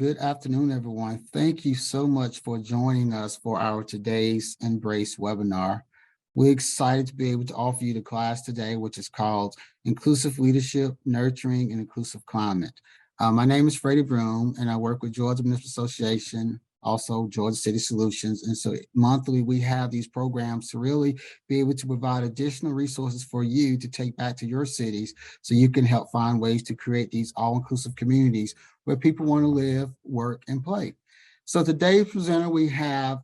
good afternoon, everyone. Thank you so much for joining us for our today's Embrace webinar. We're excited to be able to offer you the class today, which is called Inclusive Leadership, Nurturing an Inclusive Climate. My name is Freddie Broom, and I work with Georgia Municipal Association, also Georgia City Solutions. And so monthly, we have these programs to really be able to provide additional resources for you to take back to your cities so you can help find ways to create these all-inclusive communities where people want to live, work, and play. So today's presenter, we have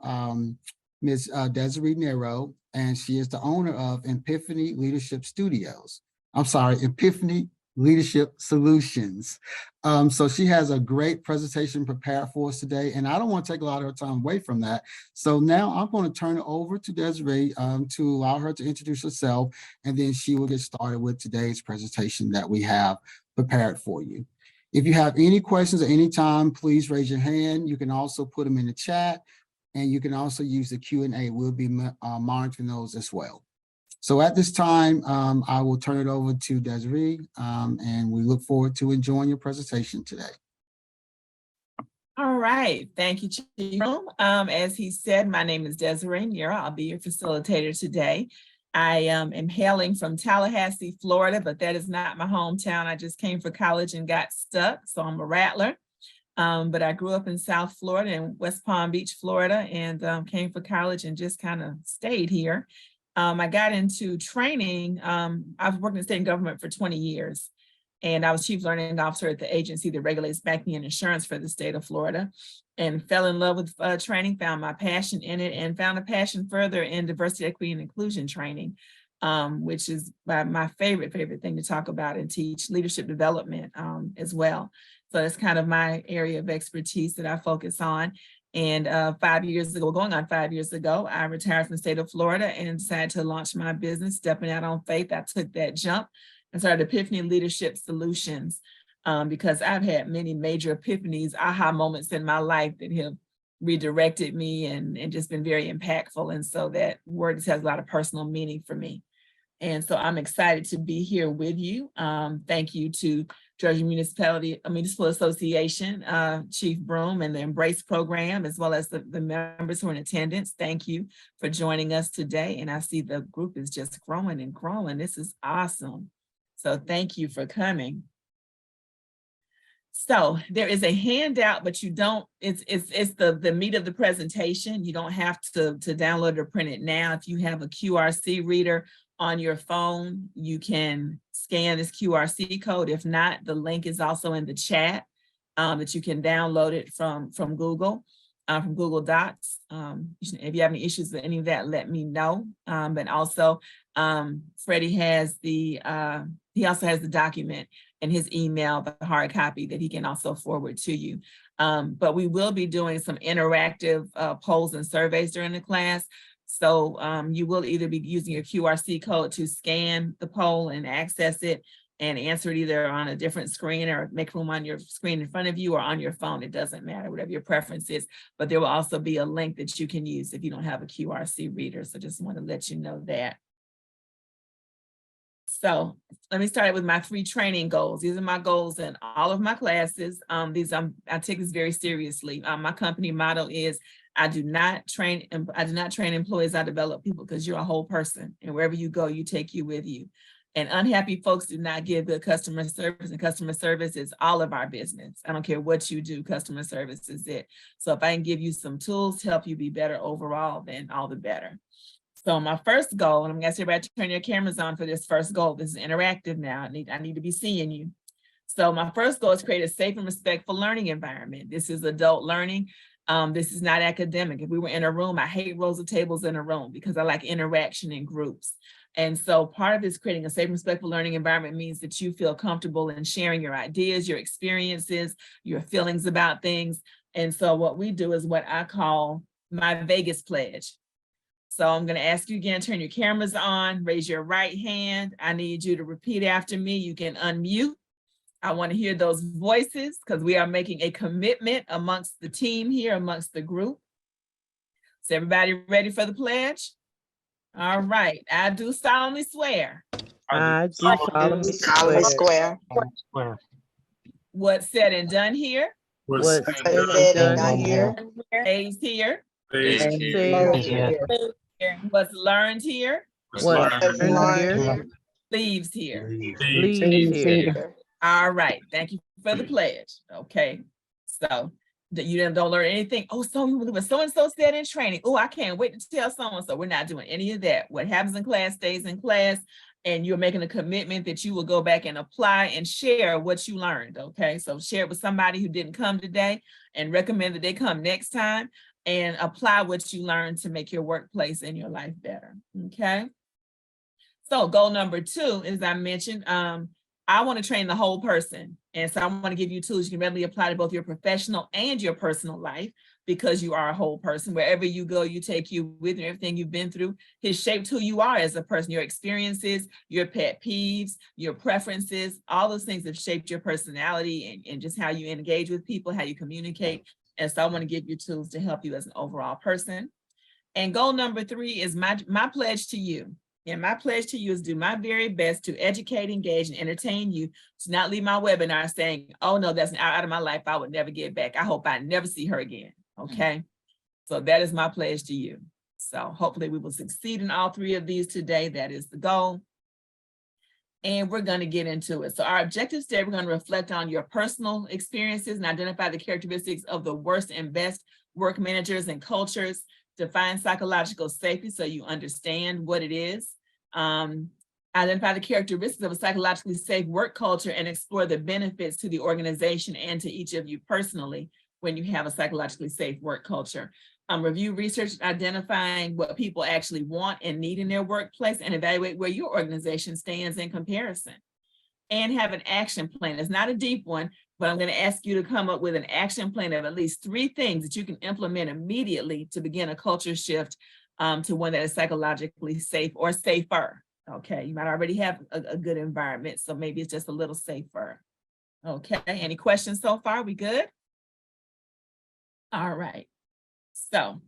Ms. Desiree Nero, and she is the owner of Epiphany Leadership Studios. I'm sorry, Epiphany Leadership Solutions. So she has a great presentation prepared for us today, and I don't want to take a lot of her time away from that. So now I'm going to turn it over to Desiree to allow her to introduce herself, and then she will get started with today's presentation that we have prepared for you. If you have any questions at any time, please raise your hand. You can also put them in the chat, and you can also use the Q&A. We'll be monitoring those as well. So at this time, I will turn it over to Desiree, and we look forward to enjoying your presentation today. All right, thank you, Chief. As he said, my name is Desiree Nero. I'll be your facilitator today. I am hailing from Tallahassee, Florida, but that is not my hometown. I just came for college and got stuck, so I'm a rattler. But I grew up in South Florida in West Palm Beach, Florida, and came for college and just kind of stayed here. I got into training. I've worked in state government for 20 years, and I was chief learning officer at the agency that regulates banking and insurance for the state of Florida, and fell in love with training, found my passion in it, and found a passion further in diversity, equity, and inclusion training, which is my favorite thing to talk about and teach, leadership development as well. So it's kind of my area of expertise that I focus on. And 5 years ago, going on 5 years ago, I retired from the state of Florida and decided to launch my business, Stepping Out on Faith. I took that jump and started Epiphany Leadership Solutions because I've had many major epiphanies, aha moments in my life that have redirected me and just been very impactful. And so that word just has a lot of personal meaning for me. And so I'm excited to be here with you. Thank you to Georgia Municipal Association, Chief Broom, and the Embrace program, as well as the members who are in attendance. Thank you for joining us today. And I see the group is just growing and growing. This is awesome. So thank you for coming. So there is a handout, but you don't, it's the meat of the presentation. You don't have to download it or print it now. If you have a QRC reader on your phone, you can scan this QRC code. If not, the link is also in the chat that you can download it from Google Docs. If you have any issues with any of that, let me know. But also, Freddie has he also has the document in his email, the hard copy that he can also forward to you. But we will be doing some interactive polls and surveys during the class. So you will either be using your QRC code to scan the poll and access it and answer it either on a different screen or make room on your screen in front of you or on your phone. It doesn't matter, whatever your preference is. But there will also be a link that you can use if you don't have a QRC reader. So just want to let you know that. So let me start with my 3 training goals. These are my goals in all of my classes. I take this very seriously. My company motto is, I do not train employees, I develop people, because you're a whole person, and wherever you go, you take you with you. And unhappy folks do not give good customer service, and customer service is all of our business. I don't care what you do, customer service is it. So if I can give you some tools to help you be better overall, then all the better. So my first goal, and I'm gonna ask everybody to turn your cameras on for this first goal. This is interactive now. I need to be seeing you. So my first goal is create a safe and respectful learning environment. This is adult learning. This is not academic. If we were in a room, I hate rows of tables in a room because I like interaction in groups. And so part of this creating a safe and respectful learning environment means that you feel comfortable in sharing your ideas, your experiences, your feelings about things. And so what we do is what I call my Vegas pledge. So I'm going to ask you again, turn your cameras on, raise your right hand. I need you to repeat after me. You can unmute. I want to hear those voices because we are making a commitment amongst the team here, amongst the group. So everybody ready for the pledge? All right. I do solemnly swear. I do solemnly swear. What's said and done here Was said said and and done done here. Stays here. And Stays said here. Was learned here. was Was learned learned here. here. Leaves here. Leaves here. All right. Thank you for the pledge. Okay. So that you don't learn anything. Oh, so-and-so said in training. Oh, I can't wait to tell so-and-so. We're not doing any of that. What happens in class stays in class, and you're making a commitment that you will go back and apply and share what you learned. Okay. So share it with somebody who didn't come today and recommend that they come next time and apply what you learned to make your workplace and your life better. Okay. So goal number 2, as I mentioned, I want to train the whole person. And so I want to give you tools you can readily apply to both your professional and your personal life, because you are a whole person. Wherever you go, you take you with you, everything you've been through has shaped who you are as a person. Your experiences, your pet peeves, your preferences, all those things have shaped your personality and just how you engage with people, how you communicate. And so I want to give you tools to help you as an overall person. And goal number 3 is my pledge to you. And my pledge to you is do my very best to educate, engage, and entertain you, to not leave my webinar saying, oh no, that's out of my life. I would never get back. I hope I never see her again. Okay. So that is my pledge to you. So hopefully we will succeed in all 3 of these today. That is the goal. And we're going to get into it. So our objectives today, we're going to reflect on your personal experiences and identify the characteristics of the worst and best work managers and cultures. Define psychological safety so you understand what it is. Identify the characteristics of a psychologically safe work culture and explore the benefits to the organization and to each of you personally when you have a psychologically safe work culture. Review research identifying what people actually want and need in their workplace and evaluate where your organization stands in comparison. And have an action plan. It's not a deep one, but I'm going to ask you to come up with an action plan of at least 3 things that you can implement immediately to begin a culture shift to one that is psychologically safe or safer. Okay, you might already have a good environment, so maybe it's just a little safer. Okay, any questions so far? We good? All right. So,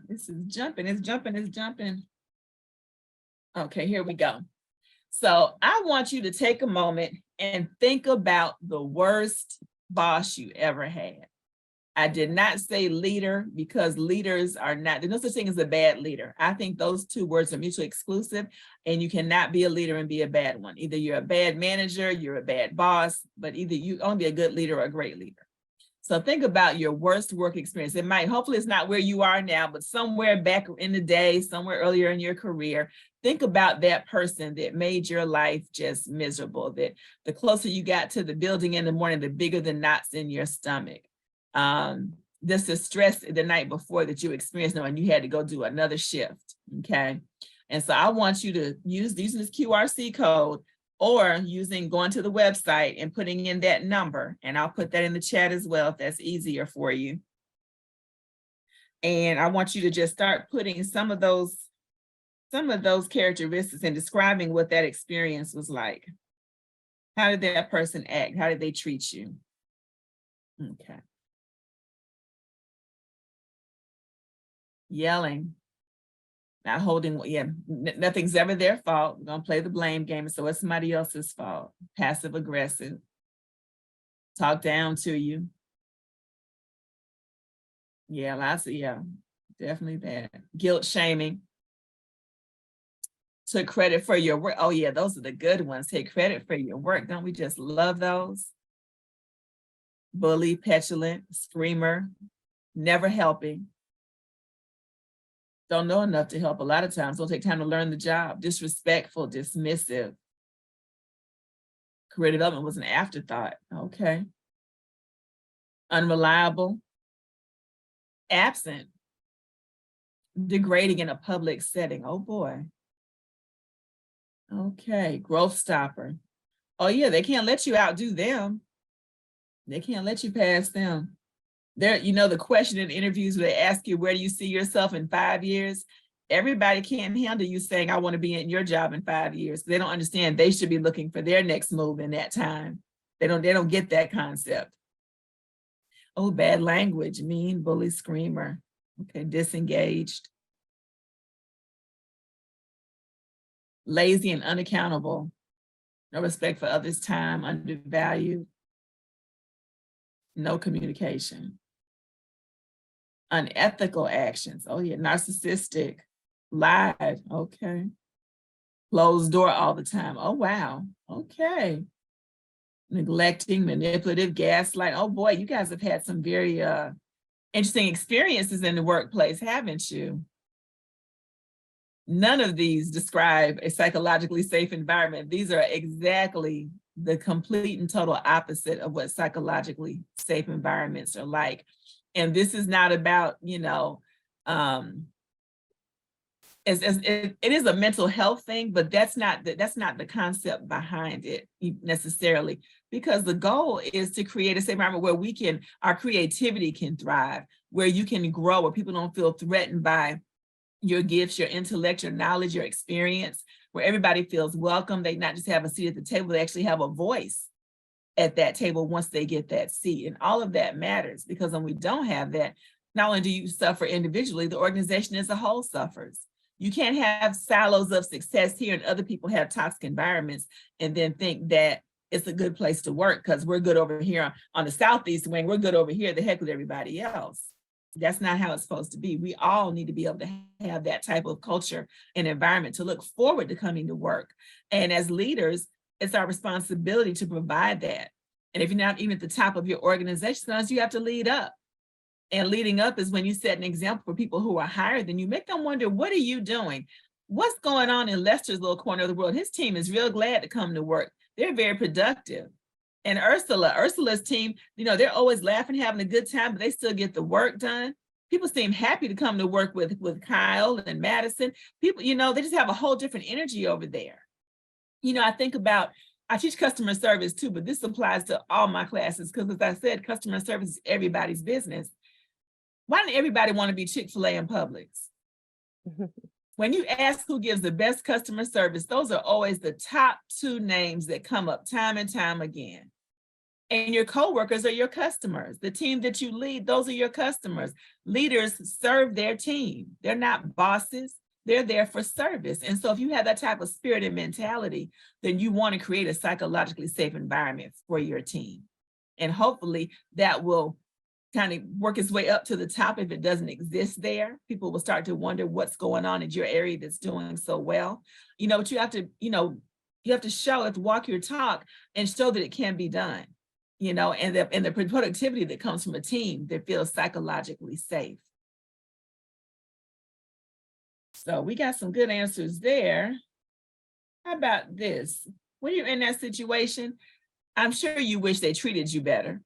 this is jumping, it's jumping, it's jumping. Okay, here we go. So I want you to take a moment and think about the worst boss you ever had. I did not say leader because leaders are not, there's no such thing as a bad leader. I think those 2 words are mutually exclusive, and you cannot be a leader and be a bad one. Either you're a bad manager, you're a bad boss, but either you only be a good leader or a great leader. So think about your worst work experience. It might, hopefully it's not where you are now, but somewhere back in the day, somewhere earlier in your career, think about that person that made your life just miserable, that the closer you got to the building in the morning, the bigger the knots in your stomach. This is stress the night before that you experienced, knowing you had to go do another shift, okay? And so I want you to use using this QRC code, or going to the website and putting in that number, and I'll put that in the chat as well if that's easier for you. And I want you to just start putting some of those characteristics and describing what that experience was like. How did that person act? How did they treat you? Okay. Yelling. Not holding, nothing's ever their fault. We're gonna play the blame game, so it's somebody else's fault. Passive aggressive. Talk down to you. Yeah, definitely that. Guilt shaming. Took credit for your work. Oh yeah, those are the good ones. Take credit for your work. Don't we just love those? Bully, petulant, screamer, never helping. Don't know enough to help a lot of times. Don't take time to learn the job. Disrespectful, dismissive. Career development was an afterthought. Okay. Unreliable. Absent. Degrading in a public setting. Oh boy. Okay. Growth stopper. Oh yeah, they can't let you outdo them. They can't let you pass them. There, the question in interviews where they ask you, where do you see yourself in 5 years? Everybody can't handle you saying, I want to be in your job in 5 years. They don't understand they should be looking for their next move in that time. They don't get that concept. Oh, bad language, mean, bully, screamer. Okay, disengaged. Lazy and unaccountable. No respect for others' time, undervalued. No communication. Unethical actions. Oh yeah, narcissistic, lied. Okay. Closed door all the time. Oh wow. Okay. Neglecting, manipulative, gaslight. Oh boy, you guys have had some very interesting experiences in the workplace, haven't you? None of these describe a psychologically safe environment. These are exactly the complete and total opposite of what psychologically safe environments are like. And this is not about, you know, it is a mental health thing, but that's not the concept behind it necessarily, because the goal is to create a safe environment where our creativity can thrive, where you can grow, where people don't feel threatened by your gifts, your intellect, your knowledge, your experience, where everybody feels welcome. They not just have a seat at the table, they actually have a voice at that table once they get that seat. And all of that matters, because when we don't have that, not only do you suffer individually, the organization as a whole suffers. You can't have silos of success here and other people have toxic environments and then think that it's a good place to work because we're good over here on the Southeast wing, we're good over here, the heck with everybody else. That's not how it's supposed to be. We all need to be able to have that type of culture and environment to look forward to coming to work. And as leaders, it's our responsibility to provide that. And if you're not even at the top of your organization, sometimes you have to lead up. And leading up is when you set an example for people who are higher than you, make them wonder, what are you doing? What's going on in Lester's little corner of the world? His team is real glad to come to work. They're very productive. And Ursula's team, you know, they're always laughing, having a good time, but they still get the work done. People seem happy to come to work with Kyle and Madison. People, you know, they just have a whole different energy over there. You know, I teach customer service too, but this applies to all my classes because, as I said, customer service is everybody's business. Why doesn't everybody want to be Chick-fil-A and Publix? When you ask who gives the best customer service, those are always the top two names that come up time and time again. And your coworkers are your customers. The team that you lead, those are your customers. Leaders serve their team. They're not bosses. They're there for service. And so if you have that type of spirit and mentality, then you want to create a psychologically safe environment for your team. And hopefully that will kind of work its way up to the top. If it doesn't exist there, people will start to wonder what's going on in your area that's doing so well. You know, but you have to, you have to show, walk your talk and show that it can be done. You know, and the productivity that comes from a team that feels psychologically safe. So we got some good answers there. How about this? When you're in that situation, I'm sure you wish they treated you better.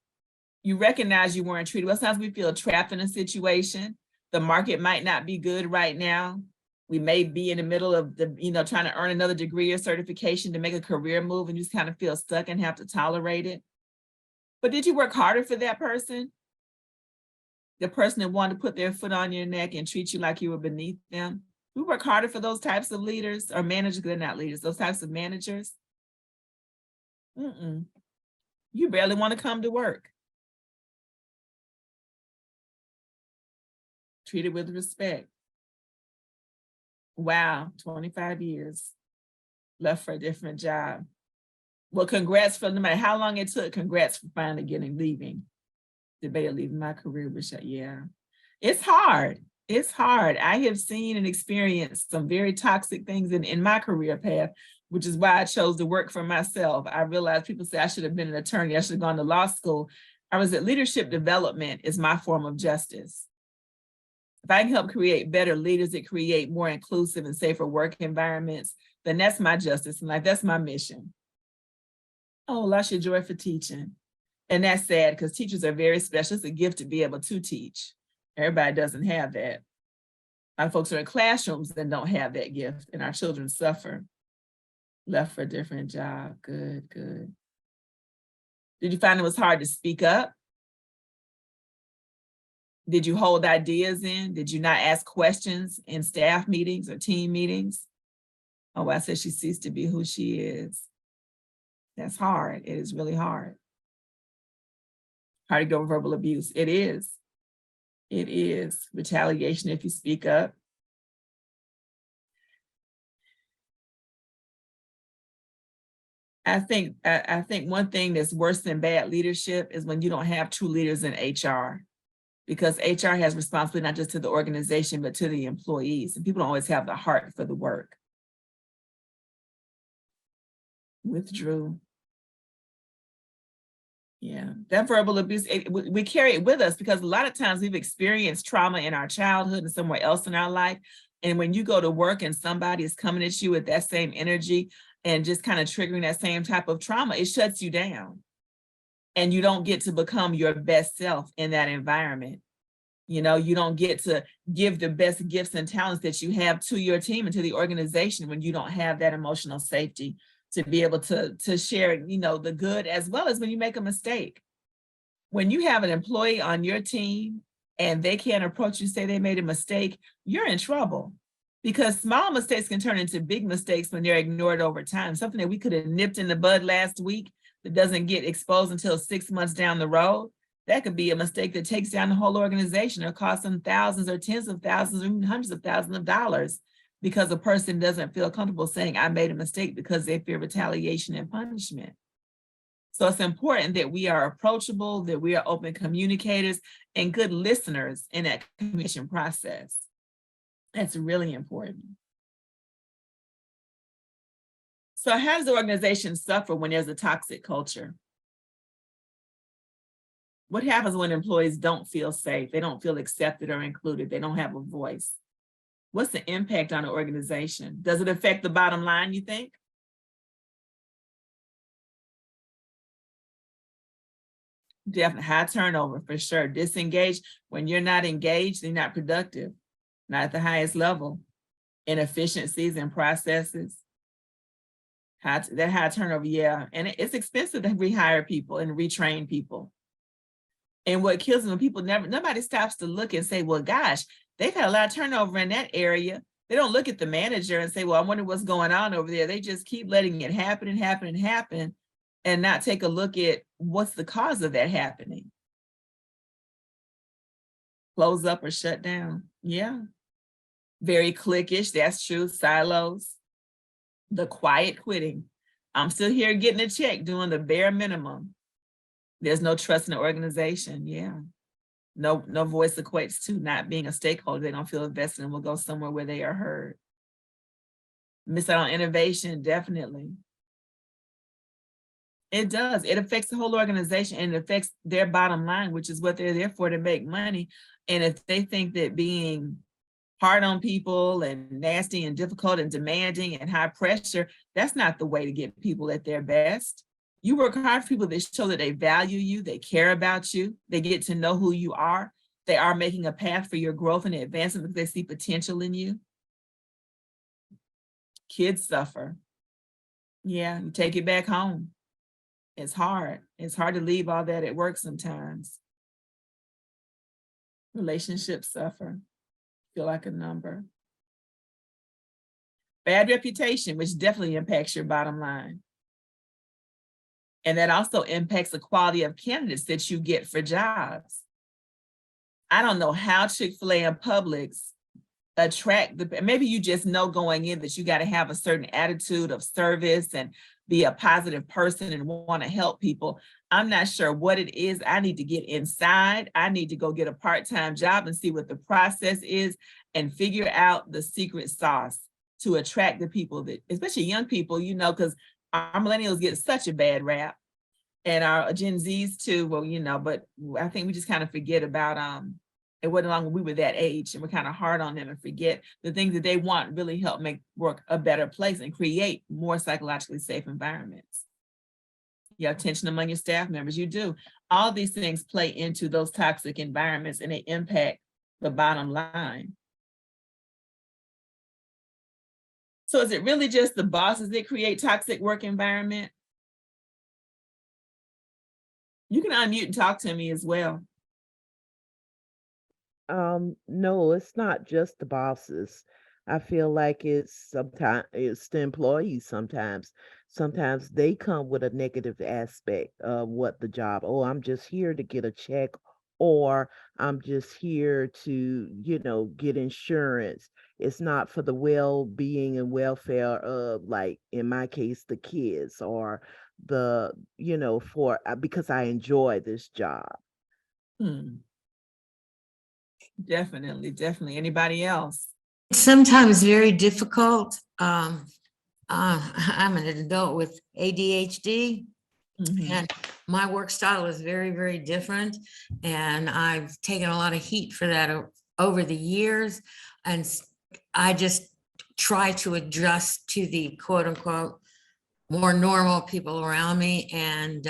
You recognize you weren't treated well. Sometimes we feel trapped in a situation. The market might not be good right now. We may be in the middle of trying to earn another degree or certification to make a career move and just kind of feel stuck and have to tolerate it. But did you work harder for that person? The person that wanted to put their foot on your neck and treat you like you were beneath them? We work harder for those types of leaders or managers. They're not leaders, those types of managers. You barely want to come to work. Treated with respect. Wow, 25 years. Left for a different job. Well, congrats for no matter how long it took, congrats for finally leaving. Debated leaving my career, yeah. It's hard. It's hard. I have seen and experienced some very toxic things in my career path, which is why I chose to work for myself. I realized people say I should have been an attorney. I should have gone to law school. I was at leadership development is my form of justice. If I can help create better leaders that create more inclusive and safer work environments, then that's my justice in life. That's my mission. Oh, lost your joy for teaching. And that's sad because teachers are very special. It's a gift to be able to teach. Everybody doesn't have that. A lot of folks are in classrooms that don't have that gift, and our children suffer. Left for a different job. Good, good. Did you find it was hard to speak up? Did you hold ideas in? Did you not ask questions in staff meetings or team meetings? Oh, I said she ceased to be who she is. That's hard. It is really hard. Hard to go with verbal abuse. It is. It is. Retaliation if you speak up. I think one thing that's worse than bad leadership is when you don't have true leaders in HR, because HR has responsibility not just to the organization, but to the employees. And people don't always have the heart for the work. Withdrew. Yeah, that verbal abuse, we carry it with us because a lot of times we've experienced trauma in our childhood and somewhere else in our life. And when you go to work and somebody is coming at you with that same energy and just kind of triggering that same type of trauma, it shuts you down. And you don't get to become your best self in that environment. You know, you don't get to give the best gifts and talents that you have to your team and to the organization when you don't have that emotional safety to be able to share, you know, the good as well as when you make a mistake. When you have an employee on your team and they can't approach you, say they made a mistake, you're in trouble, because small mistakes can turn into big mistakes when they're ignored over time. Something that we could have nipped in the bud last week that doesn't get exposed until 6 months down the road, that could be a mistake that takes down the whole organization or cost them thousands or tens of thousands or even hundreds of thousands of dollars, because a person doesn't feel comfortable saying, I made a mistake, because they fear retaliation and punishment. So it's important that we are approachable, that we are open communicators and good listeners in that communication process. That's really important. So how does the organization suffer when there's a toxic culture? What happens when employees don't feel safe? They don't feel accepted or included. They don't have a voice. What's the impact on the organization? Does it affect the bottom line, you think? Definitely high turnover for sure. Disengaged. When you're not engaged, you're not productive, not at the highest level. Inefficiencies and processes. That high turnover, yeah. And it's expensive to rehire people and retrain people. And what kills them, people nobody stops to look and say, well, gosh, they've had a lot of turnover in that area. They don't look at the manager and say, well, I wonder what's going on over there. They just keep letting it happen and happen and happen and not take a look at what's the cause of that happening. Close up or shut down. Yeah. Very cliquish. That's true. Silos. The quiet quitting. I'm still here getting a check, doing the bare minimum. There's no trust in the organization. Yeah. No voice equates to not being a stakeholder. They don't feel invested and will go somewhere where they are heard. Miss out on innovation, definitely. It does. It affects the whole organization and it affects their bottom line, which is what they're there for, to make money. And if they think that being hard on people and nasty and difficult and demanding and high pressure, that's not the way to get people at their best. You work hard for people that show that they value you, they care about you, they get to know who you are, they are making a path for your growth and advancement because they see potential in you. Kids suffer. Yeah, you take it back home. It's hard. It's hard to leave all that at work sometimes. Relationships suffer. Feel like a number. Bad reputation, which definitely impacts your bottom line. And that also impacts the quality of candidates that you get for jobs. I don't know how Chick-fil-A and Publix attract maybe you just know going in that you got to have a certain attitude of service and be a positive person and want to help people. I'm not sure what it is. I need to get inside. I need to go get a part-time job and see what the process is and figure out the secret sauce to attract the people that, especially young people, you know, because our millennials get such a bad rap and our Gen Zs too. Well, you know, but I think we just kind of forget about it wasn't long when we were that age and we're kind of hard on them and forget the things that they want really help make work a better place and create more psychologically safe environments. You have tension among your staff members, you do. All these things play into those toxic environments and they impact the bottom line. So is it really just the bosses that create toxic work environment? You can unmute and talk to me as well. No, it's not just the bosses. I feel like it's the employees sometimes. Sometimes they come with a negative aspect of what the job, oh, I'm just here to get a check, or I'm just here to, get insurance. It's not for the well-being and welfare of, like, in my case, the kids or for because I enjoy this job. Hmm. Definitely, definitely. Anybody else? It's sometimes very difficult. I'm an adult with ADHD, Mhm. and my work style is very, very different. And I've taken a lot of heat for that over the years. And I just try to adjust to the quote unquote more normal people around me. And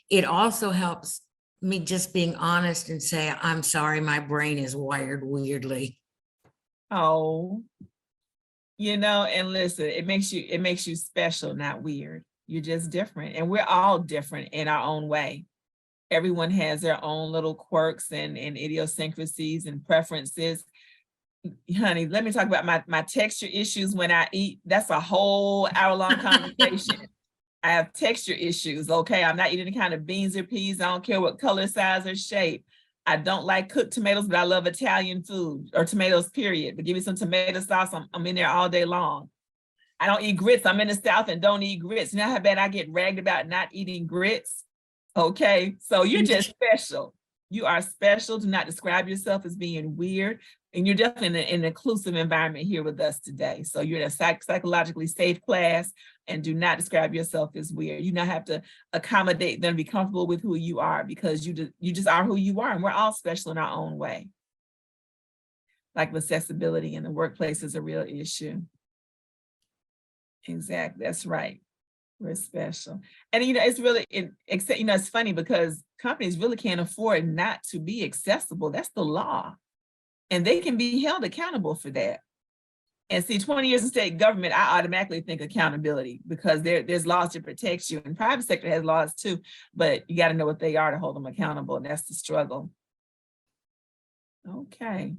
it also helps me just being honest and say, I'm sorry, my brain is wired weirdly. Oh, and listen, it makes you special, not weird. You're just different. And we're all different in our own way. Everyone has their own little quirks and idiosyncrasies and preferences. Honey, let me talk about my texture issues when I eat. That's a whole hour-long conversation. I have texture issues, okay? I'm not eating any kind of beans or peas. I don't care what color, size, or shape. I don't like cooked tomatoes, but I love Italian food, or tomatoes, period. But give me some tomato sauce, I'm in there all day long. I don't eat grits. I'm in the South and don't eat grits. You know how bad I get ragged about not eating grits? Okay, so you're just special. You are special. Do not describe yourself as being weird. And you're definitely in an inclusive environment here with us today. So you're in a psychologically safe class, and do not describe yourself as weird. You not have to accommodate them, be comfortable with who you are, because you just are who you are, and we're all special in our own way. Like accessibility in the workplace is a real issue. Exactly, that's right. We're special. And it's really it's funny because companies really can't afford not to be accessible. That's the law. And they can be held accountable for that. And see, 20 years in state government, I automatically think accountability, because there's laws to protect you, and private sector has laws too, but you got to know what they are to hold them accountable. And that's the struggle. Okay.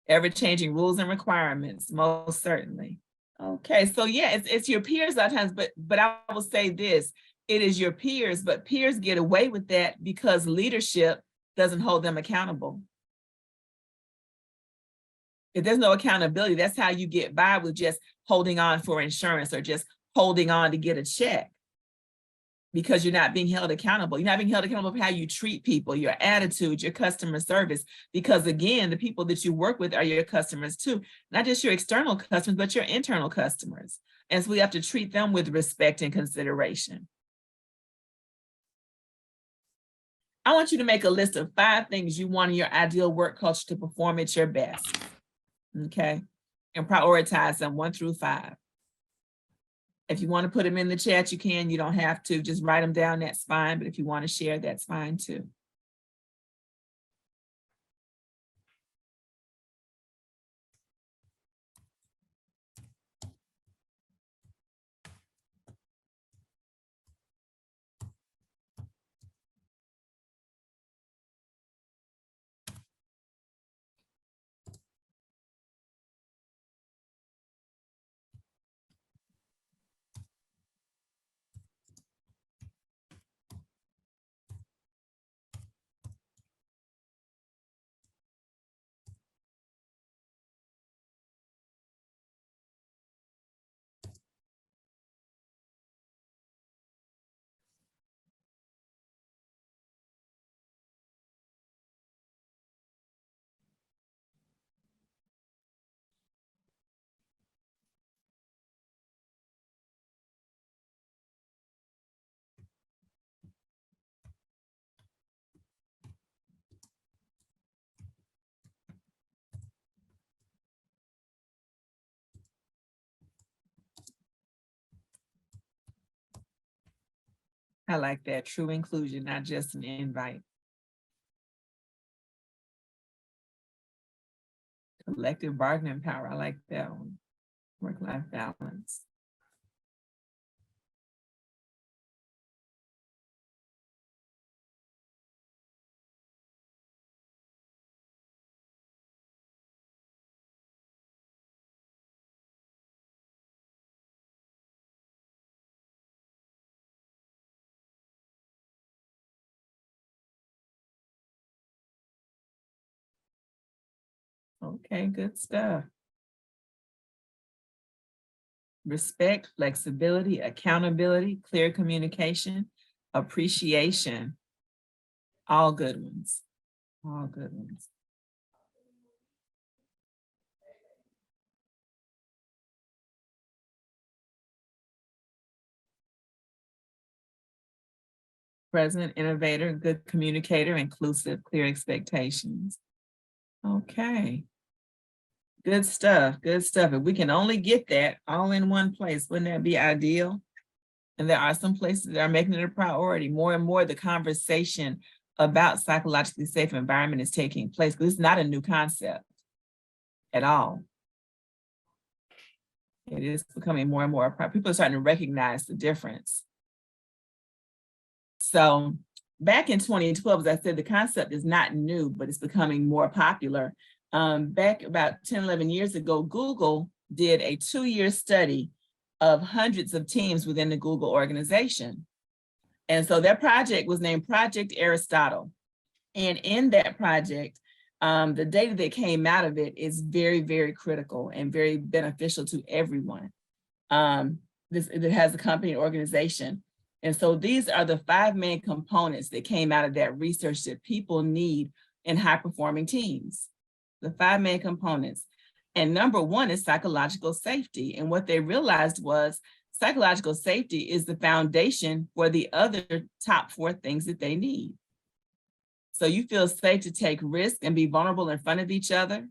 Ever-changing rules and requirements, most certainly. Okay, so yeah, it's your peers a lot of times, but I will say this, it is your peers, but peers get away with that because leadership doesn't hold them accountable. If there's no accountability, that's how you get by with just holding on for insurance or just holding on to get a check, because you're not being held accountable. You're not being held accountable for how you treat people, your attitude, your customer service, because again, the people that you work with are your customers too, not just your external customers, but your internal customers. And so we have to treat them with respect and consideration. I want you to make a list of 5 things you want in your ideal work culture to perform at your best, okay? And prioritize them 1 through 5. If you want to put them in the chat, you can. You don't have to. Just write them down, that's fine. But if you want to share, that's fine too. I like that. True inclusion, not just an invite. Collective bargaining power. I like that one. Work-life balance. Okay, good stuff. respect, flexibility, accountability, clear communication, appreciation. All good ones. All good ones. Present, innovator, good communicator, inclusive, clear expectations. Okay. Good stuff, good stuff. If we can only get that all in one place, wouldn't that be ideal? And there are some places that are making it a priority. More and more, the conversation about psychologically safe environment is taking place, because it's not a new concept at all. It is becoming more and more, people are starting to recognize the difference. So back in 2012, as I said, the concept is not new, but it's becoming more popular. Back about 10, 11 years ago, Google did a 2-year study of hundreds of teams within the Google organization. And so their project was named Project Aristotle. And in that project, the data that came out of it is very, very critical and very beneficial to everyone. It has a company and organization. And so these are the 5 main components that came out of that research that people need in high-performing teams. The 5 main components. And number 1 is psychological safety. And what they realized was psychological safety is the foundation for the other top 4 things that they need. So you feel safe to take risks and be vulnerable in front of each other.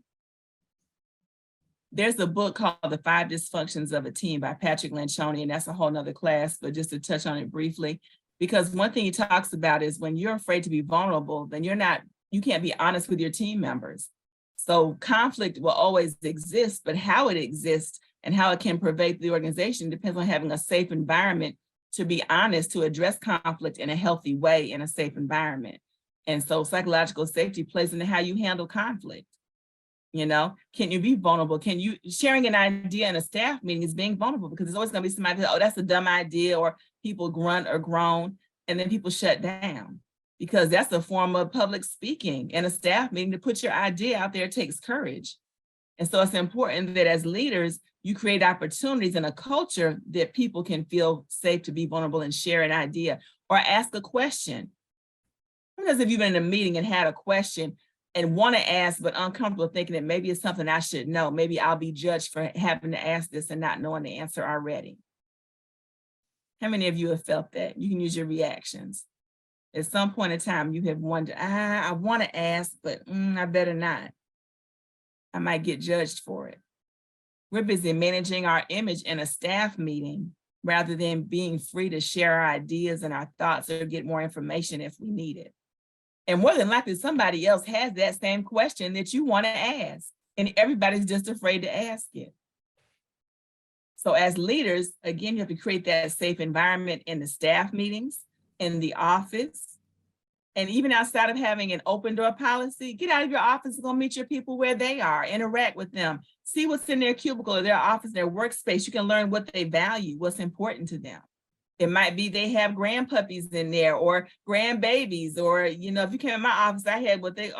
There's a book called The 5 Dysfunctions of a Team by Patrick Lencioni, and that's a whole nother class, but just to touch on it briefly, because one thing he talks about is when you're afraid to be vulnerable, then you can't be honest with your team members. So conflict will always exist, but how it exists and how it can pervade the organization depends on having a safe environment to be honest, to address conflict in a healthy way in a safe environment. And so psychological safety plays into how you handle conflict. You know, can you be vulnerable? Sharing an idea in a staff meeting is being vulnerable, because there's always going to be somebody, oh, that's a dumb idea, or people grunt or groan, and then people shut down, because that's a form of public speaking. In a staff meeting, to put your idea out there takes courage. And so it's important that as leaders, you create opportunities in a culture that people can feel safe to be vulnerable and share an idea or ask a question. Because if you've been in a meeting and had a question and want to ask, but uncomfortable thinking that maybe it's something I should know, maybe I'll be judged for having to ask this and not knowing the answer already. How many of you have felt that? You can use your reactions. At some point in time, you have wondered, I want to ask, but I better not. I might get judged for it. We're busy managing our image in a staff meeting rather than being free to share our ideas and our thoughts or get more information if we need it. And more than likely, somebody else has that same question that you want to ask, and everybody's just afraid to ask it. So as leaders, again, you have to create that safe environment in the staff meetings, in the office, and even outside of having an open door policy. Get out of your office and go meet your people where they are, interact with them, see what's in their cubicle or their office, their workspace. You can learn what they value, what's important to them. It might be they have grandpuppies in there or grandbabies, or, you know, if you came in my office, I had what they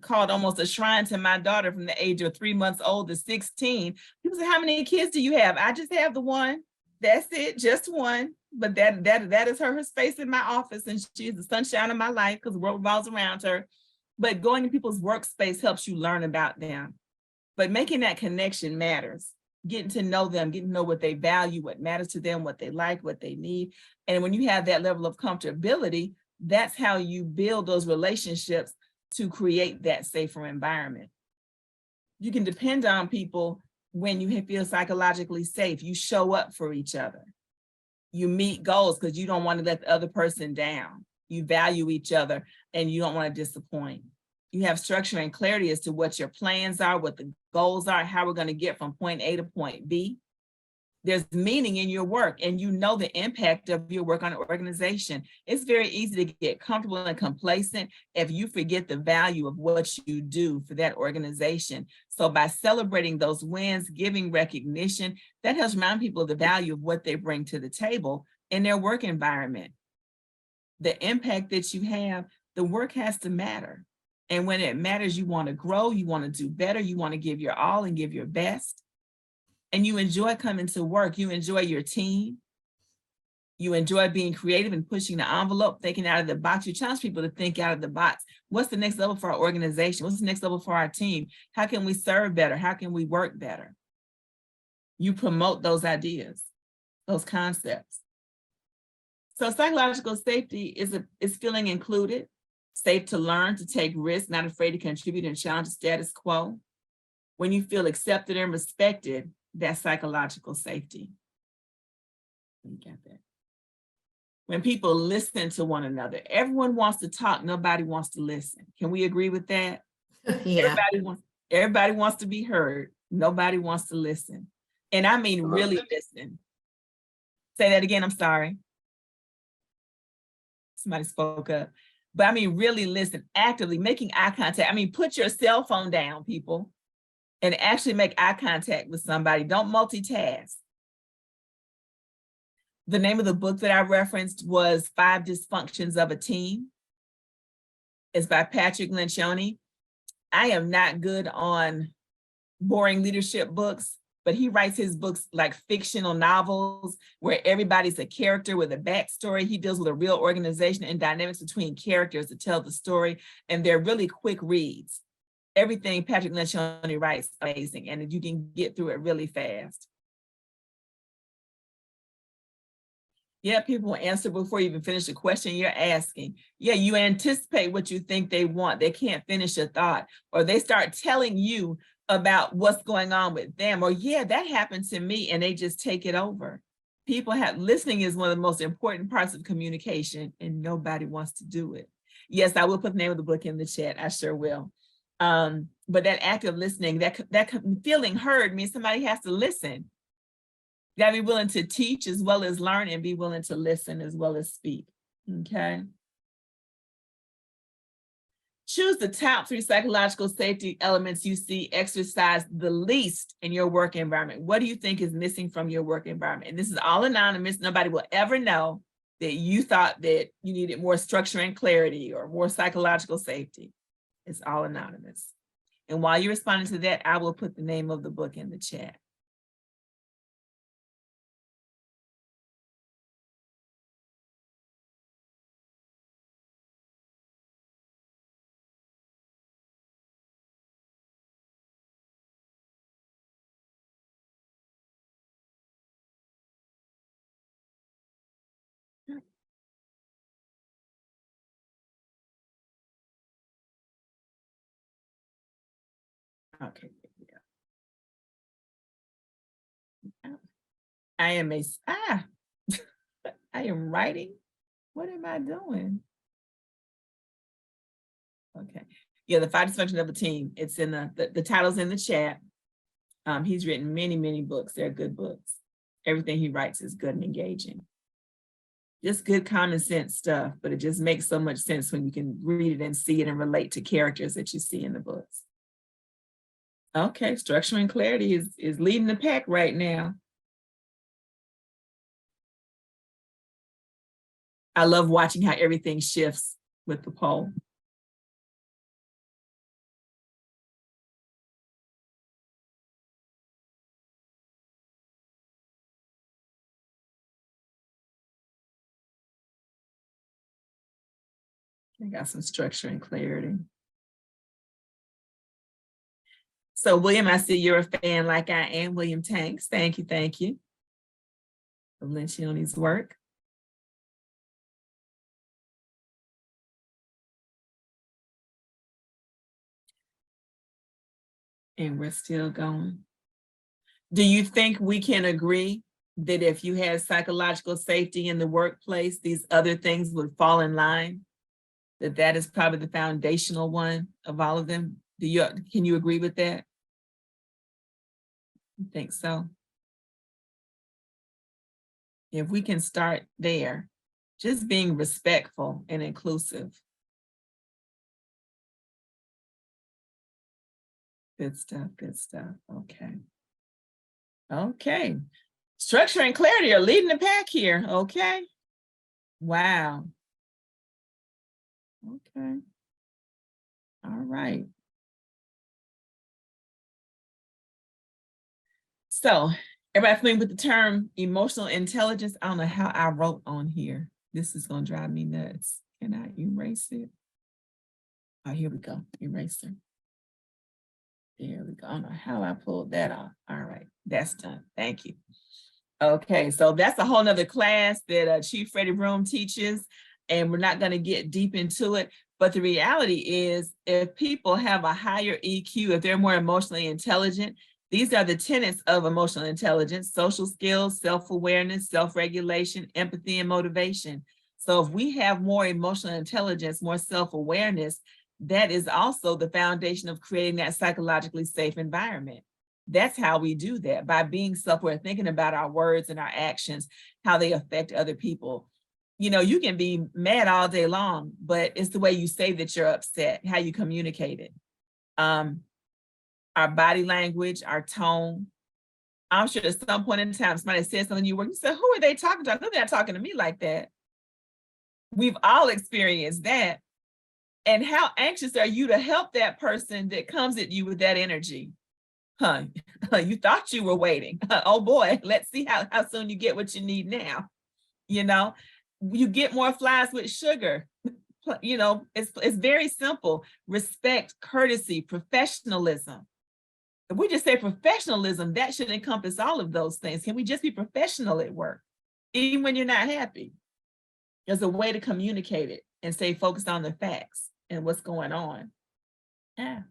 called almost a shrine to my daughter from the age of 3 months old to 16. People say, how many kids do you have? I just have the one. That's it, just one. But that is her space in my office, and she's the sunshine of my life because the world revolves around her. But going to people's workspace helps you learn about them. But making that connection matters. Getting to know them, getting to know what they value, what matters to them, what they like, what they need. And when you have that level of comfortability, that's how you build those relationships to create that safer environment. You can depend on people when you feel psychologically safe. You show up for each other. You meet goals because you don't want to let the other person down. You value each other and you don't want to disappoint. You have structure and clarity as to what your plans are, what the goals are, how we're going to get from point A to point B. There's meaning in your work, and you know the impact of your work on an organization. It's very easy to get comfortable and complacent if you forget the value of what you do for that organization. So by celebrating those wins, giving recognition, that helps remind people of the value of what they bring to the table in their work environment. The impact that you have, the work has to matter. And when it matters, you want to grow, you want to do better, you want to give your all and give your best. and you enjoy coming to work. You enjoy your team. You enjoy being creative and pushing the envelope, thinking out of the box. You challenge people to think out of the box. What's the next level for our organization? What's the next level for our team? How can we serve better? How can we work better? You promote those ideas, those concepts. So psychological safety is feeling included, safe to learn, to take risks, not afraid to contribute and challenge the status quo. When you feel accepted and respected, that's psychological safety. You got that. When people listen to one another, everyone wants to talk, nobody wants to listen. Can we agree with that? Yeah. Everybody wants to be heard, nobody wants to listen. And I mean really listen. Say that again, I'm sorry. Somebody spoke up. But I mean really listen, actively making eye contact. I mean, put your cell phone down, people, and actually make eye contact with somebody. Don't multitask. The name of the book that I referenced was 5 Dysfunctions of a Team. It's by Patrick Lencioni. I am not good on boring leadership books, but he writes his books like fictional novels where everybody's a character with a backstory. He deals with a real organization and dynamics between characters to tell the story, and they're really quick reads. Everything Patrick Lencioni writes is amazing, and you can get through it really fast. Yeah, people will answer before you even finish the question you're asking. Yeah, you anticipate what you think they want. They can't finish a thought, or they start telling you about what's going on with them, or yeah, that happened to me, and they just take it over. Listening is one of the most important parts of communication, and nobody wants to do it. Yes, I will put the name of the book in the chat. I sure will. But that active listening, that feeling heard means somebody has to listen. You gotta be willing to teach as well as learn, and be willing to listen as well as speak, okay? Choose the top 3 psychological safety elements you see exercised the least in your work environment. What do you think is missing from your work environment? And this is all anonymous. Nobody will ever know that you thought that you needed more structure and clarity or more psychological safety. It's all anonymous. And while you're responding to that, I will put the name of the book in the chat. Okay, here we go. I am writing. What am I doing? Okay. Yeah, the 5 Dysfunctions of a Team. It's in the title's in the chat. He's written many, many books. They're good books. Everything he writes is good and engaging. Just good common sense stuff, but it just makes so much sense when you can read it and see it and relate to characters that you see in the books. Okay, structure and clarity is leading the pack right now. I love watching how everything shifts with the poll. I got some structure and clarity. So William, I see you're a fan like I am. William Tanks, thank you. Of Lencioni's work. And we're still going. Do you think we can agree that if you had psychological safety in the workplace, these other things would fall in line? That is probably the foundational one of all of them? Can you agree with that? I think so. If we can start there, just being respectful and inclusive. Good stuff, okay. Okay, structure and clarity are leading the pack here, okay? Wow. Okay, all right. So everybody familiar with the term emotional intelligence? I don't know how I wrote on here. This is gonna drive me nuts. Can I erase it? Oh, here we go, eraser. There we go. I don't know how I pulled that off. All right, that's done. Thank you. Okay, so that's a whole nother class that Chief Freddie Broom teaches, and we're not going to get deep into it. But the reality is, if people have a higher EQ, if they're more emotionally intelligent, these are the tenets of emotional intelligence: social skills, self-awareness, self-regulation, empathy, and motivation. So if we have more emotional intelligence, more self-awareness, that is also the foundation of creating that psychologically safe environment. That's how we do that, by being self-aware, thinking about our words and our actions, how they affect other people. You know, you can be mad all day long, but it's the way you say that you're upset, how you communicate it. Our body language, our tone. I'm sure at some point in time, somebody said something you said, who are they talking to? I know they're not talking to me like that. We've all experienced that. And how anxious are you to help that person that comes at you with that energy? You thought you were waiting. Oh boy, let's see how soon you get what you need now. You know, you get more flies with sugar. You know, it's very simple. Respect, courtesy, professionalism. If we just say professionalism, that should encompass all of those things. Can we just be professional at work, even when you're not happy? There's a way to communicate it and stay focused on the facts and what's going on. Yeah.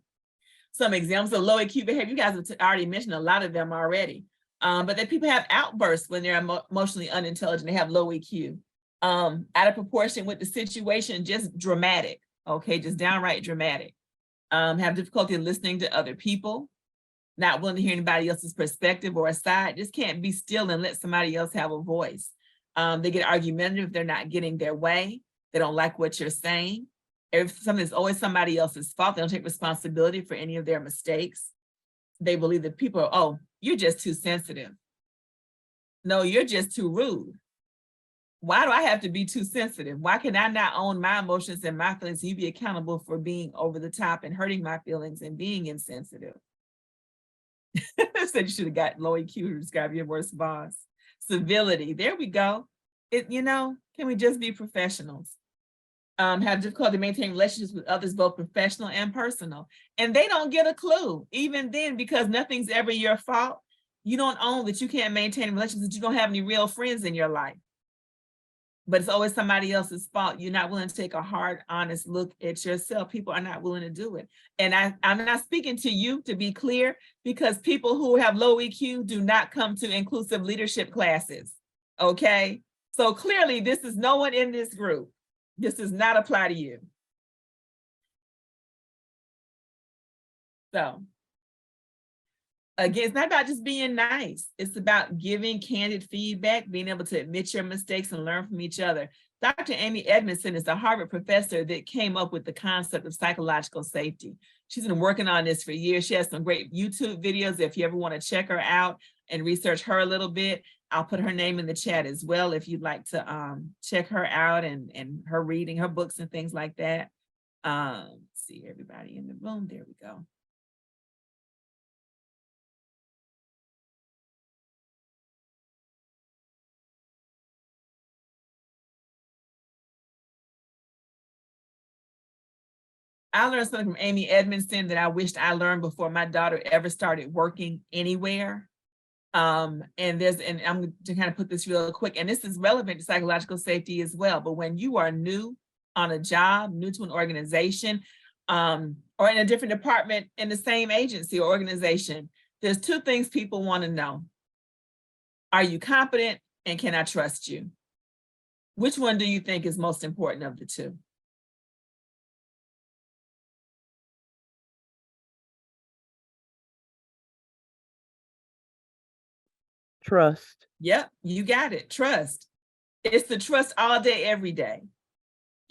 Some examples of low EQ behavior, you guys have already mentioned a lot of them already, but that people have outbursts when they're emotionally unintelligent. They have low EQ, out of proportion with the situation, just dramatic, okay, just downright dramatic. Have difficulty listening to other people, not willing to hear anybody else's perspective or side, just can't be still and let somebody else have a voice. They get argumentative if they're not getting their way. They don't like what you're saying. If something is always somebody else's fault, they don't take responsibility for any of their mistakes. They believe that people are, oh, you're just too sensitive. No, you're just too rude. Why do I have to be too sensitive? Why can I not own my emotions and my feelings? You be accountable for being over the top and hurting my feelings and being insensitive. Said you should have got low EQ to describe your worst boss. Civility, there we go. You know, can we just be professionals? Have difficulty maintaining relationships with others, both professional and personal. And they don't get a clue, even then, because nothing's ever your fault. You don't own that you can't maintain relationships, that you don't have any real friends in your life. But it's always somebody else's fault. You're not willing to take a hard, honest look at yourself. People are not willing to do it. And I'm not speaking to you, to be clear, because people who have low EQ do not come to inclusive leadership classes, okay? So clearly, this is no one in this group. This does not apply to you. So again, it's not about just being nice. It's about giving candid feedback, being able to admit your mistakes and learn from each other. Dr. Amy Edmondson is a Harvard professor that came up with the concept of psychological safety. She's been working on this for years. She has some great YouTube videos. If you ever want to check her out and research her a little bit, I'll put her name in the chat as well if you'd like to check her out and her reading, her books and things like that. See everybody in the room. There we go. I learned something from Amy Edmondson that I wished I learned before my daughter ever started working anywhere. And I'm going to kind of put this real quick, and this is relevant to psychological safety as well. But when you are new on a job, new to an organization, or in a different department in the same agency or organization, there's two things people want to know. Are you competent, and can I trust you? Which one do you think is most important of the two? Trust. Yep, you got it. Trust. It's the trust all day, every day.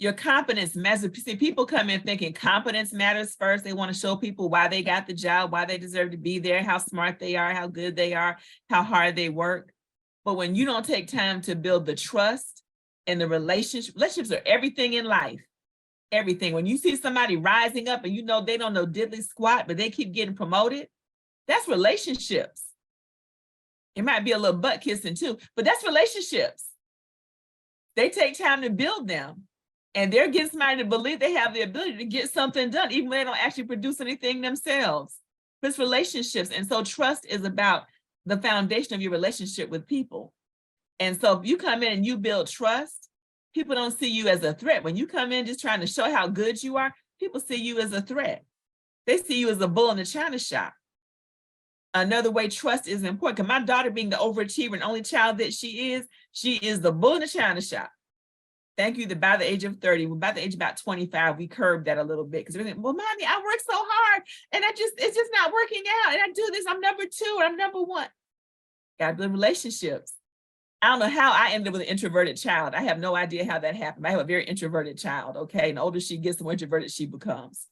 Your competence matters. See, people come in thinking competence matters first. They want to show people why they got the job, why they deserve to be there, how smart they are, how good they are, how hard they work. But when you don't take time to build the trust and the relationships are everything in life. Everything. When you see somebody rising up and you know they don't know diddly squat, but they keep getting promoted, that's relationships. It might be a little butt kissing too, but that's relationships. They take time to build them. And they're getting somebody to believe they have the ability to get something done, even when they don't actually produce anything themselves. It's relationships. And so trust is about the foundation of your relationship with people. And so if you come in and you build trust, people don't see you as a threat. When you come in just trying to show how good you are, people see you as a threat. They see you as a bull in the china shop. Another way trust is important, because my daughter, being the overachiever and only child that she is the bull in the china shop. Thank you that by the age of 30, by the age of about 25, we curbed that a little bit, because we're thinking, well, mommy, I work so hard and it's just not working out. And I do this, I'm number 2, or I'm number 1. Got to build relationships. I don't know how I ended up with an introverted child. I have no idea how that happened. I have a very introverted child, okay? And the older she gets, the more introverted she becomes.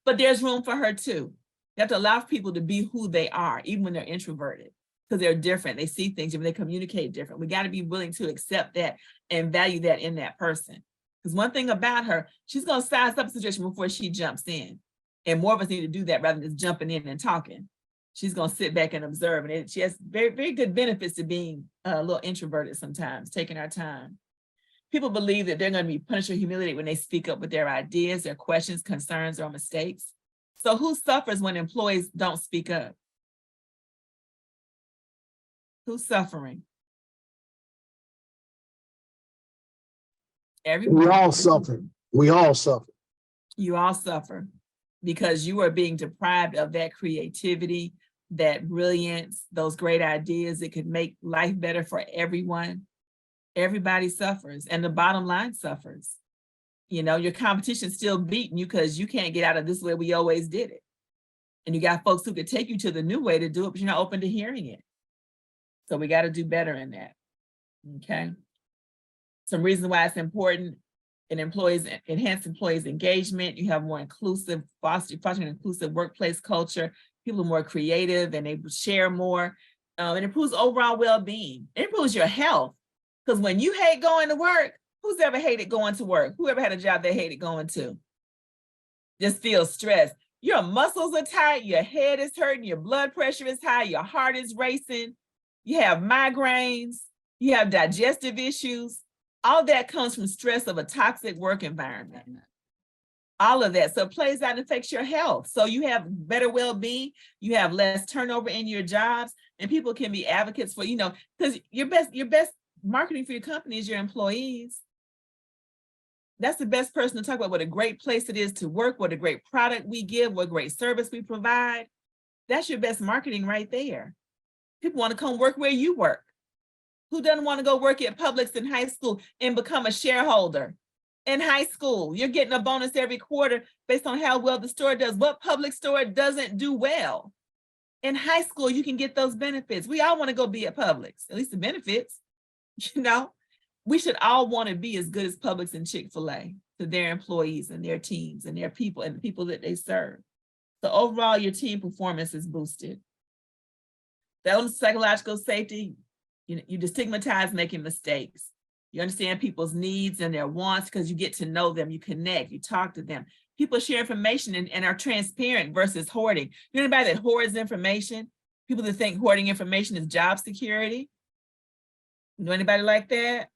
But there's room for her too. You have to allow people to be who they are, even when they're introverted, because they're different. They see things different, they communicate different. We got to be willing to accept that and value that in that person. Because one thing about her, she's going to size up the situation before she jumps in. And more of us need to do that rather than just jumping in and talking. She's going to sit back and observe. And she has very, very good benefits to being a little introverted sometimes, taking our time. People believe that they're going to be punished or humiliated when they speak up with their ideas, their questions, concerns, or mistakes. So who suffers when employees don't speak up? Who's suffering? Everybody. We all suffer. We all suffer. You all suffer because you are being deprived of that creativity, that brilliance, those great ideas that could make life better for everyone. Everybody suffers, and the bottom line suffers. You know, your competition's still beating you because you can't get out of this way we always did it. And you got folks who could take you to the new way to do it, but you're not open to hearing it. So we got to do better in that. Okay. Some reasons why it's important: in employees, enhance employees' engagement. You have more inclusive, fostering an inclusive workplace culture. People are more creative and they share more. It improves overall well-being. It improves your health, because when you hate going to work, who's ever hated going to work? Who ever had a job they hated going to? Just feel stressed. Your muscles are tight, your head is hurting, your blood pressure is high, your heart is racing, you have migraines, you have digestive issues. All that comes from stress of a toxic work environment. All of that. So it plays out and affects your health. So you have better well-being, you have less turnover in your jobs, and people can be advocates for, you know, because your best marketing for your company is your employees. That's the best person to talk about what a great place it is to work, what a great product we give, what great service we provide. That's your best marketing right there. People want to come work where you work. Who doesn't want to go work at Publix in high school and become a shareholder? In high school, you're getting a bonus every quarter based on how well the store does. What public store doesn't do well? In high school, you can get those benefits. We all want to go be at Publix, at least the benefits. You know, we should all want to be as good as Publix and Chick-fil-A to their employees and their teams and their people and the people that they serve. So overall, your team performance is boosted. The elements of psychological safety, you destigmatize making mistakes. You understand people's needs and their wants because you get to know them, you connect, you talk to them. People share information and are transparent versus hoarding. You know anybody that hoards information? People that think hoarding information is job security? You know anybody like that?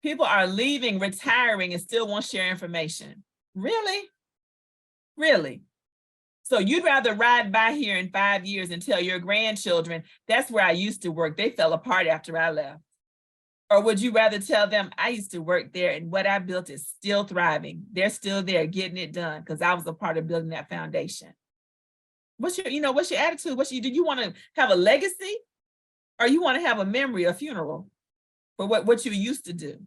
People are leaving, retiring, and still won't share information. Really? Really? So you'd rather ride by here in 5 years and tell your grandchildren, that's where I used to work. They fell apart after I left. Or would you rather tell them, I used to work there and what I built is still thriving. They're still there getting it done because I was a part of building that foundation. What's your attitude? Do you want to have a legacy or you want to have a memory, a funeral for what you used to do?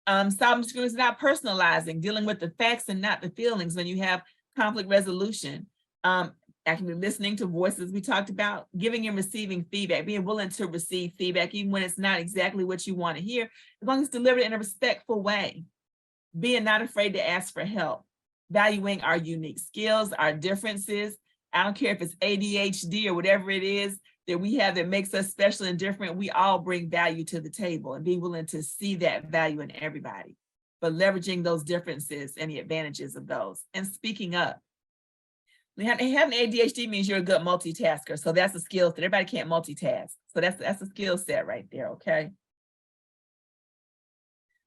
Solving disagreements, not personalizing, dealing with the facts and not the feelings when you have conflict resolution. Actively listening to voices we talked about, giving and receiving feedback, being willing to receive feedback, even when it's not exactly what you want to hear, as long as it's delivered in a respectful way. Being not afraid to ask for help, valuing our unique skills, our differences. I don't care if it's ADHD or whatever it is that we have that makes us special and different, we all bring value to the table and being willing to see that value in everybody, but leveraging those differences and the advantages of those and speaking up. Having ADHD means you're a good multitasker. So that's a skill set. Everybody can't multitask. So that's a skill set right there, okay?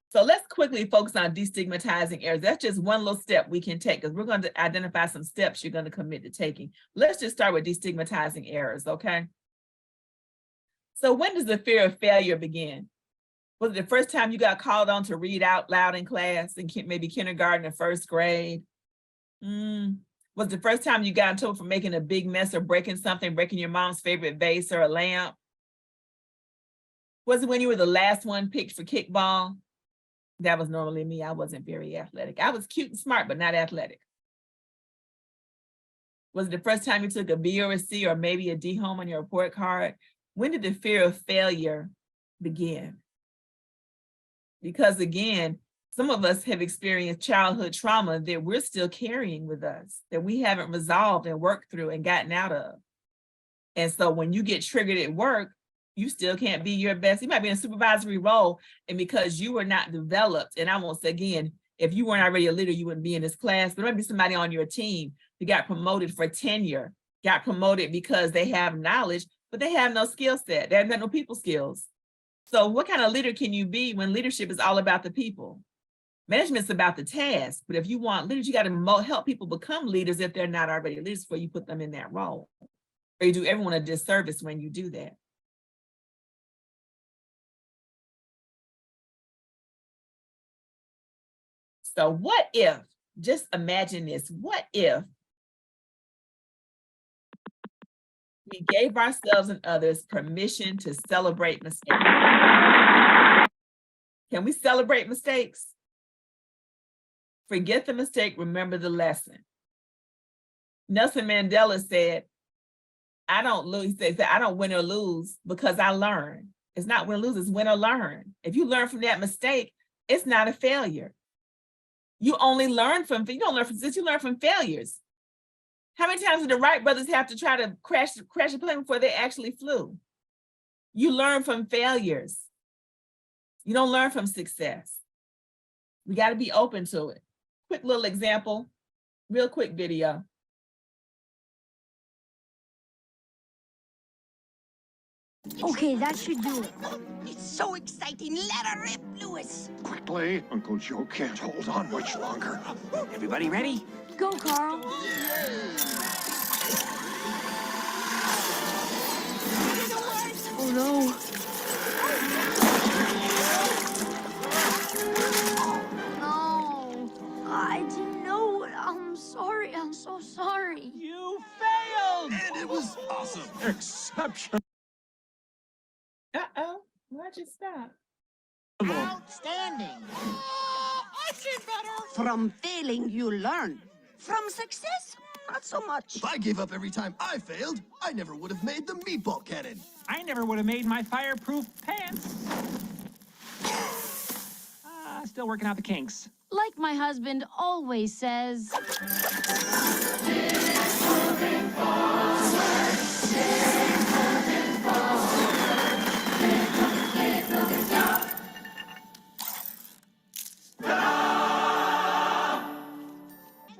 So let's quickly focus on destigmatizing errors. That's just one little step we can take because we're going to identify some steps you're going to commit to taking. Let's just start with destigmatizing errors, okay? So when does the fear of failure begin? Was it the first time you got called on to read out loud in class in maybe kindergarten or first grade? Was the first time you got in trouble for making a big mess or breaking something, breaking your mom's favorite vase or a lamp? Was it when you were the last one picked for kickball? That was normally me. I wasn't very athletic. I was cute and smart, but not athletic. Was it the first time you took a B or a C or maybe a D home on your report card? When did the fear of failure begin? Because again, some of us have experienced childhood trauma that we're still carrying with us, that we haven't resolved and worked through and gotten out of. And so when you get triggered at work, you still can't be your best. You might be in a supervisory role, and because you were not developed, and I won't say again, if you weren't already a leader, you wouldn't be in this class, but there might be somebody on your team who got promoted for tenure, got promoted because they have knowledge, but they have no skill set. They have no people skills. So what kind of leader can you be when leadership is all about the people? Management's about the task, but if you want leaders, you got to help people become leaders if they're not already leaders before you put them in that role. Or you do everyone a disservice when you do that. So what if, just imagine this, what if we gave ourselves and others permission to celebrate mistakes? Can we celebrate mistakes? Forget the mistake, remember the lesson. Nelson Mandela said, I don't lose, he said, I don't win or lose because I learn. It's not win or lose, it's win or learn. If you learn from that mistake, it's not a failure. You only learn from, you don't learn from this, you learn from failures. How many times did the Wright brothers have to try to crash a plane before they actually flew? You learn from failures. You don't learn from success. We got to be open to it. Quick little example, real quick video. Okay, that should do it. It's so exciting. Let her rip, Lewis. Quickly, Uncle Joe can't hold on much longer. Everybody ready? Go, Carl. Oh, no. No. I didn't know it. I'm sorry. I'm so sorry. You failed! And it was awesome. Exceptional. Uh-oh, why'd you stop? Outstanding. I see better. From failing, you learn. From success, not so much. If I gave up every time I failed, I never would have made the meatball cannon. I never would have made my fireproof pants. Still working out the kinks. Like my husband always says.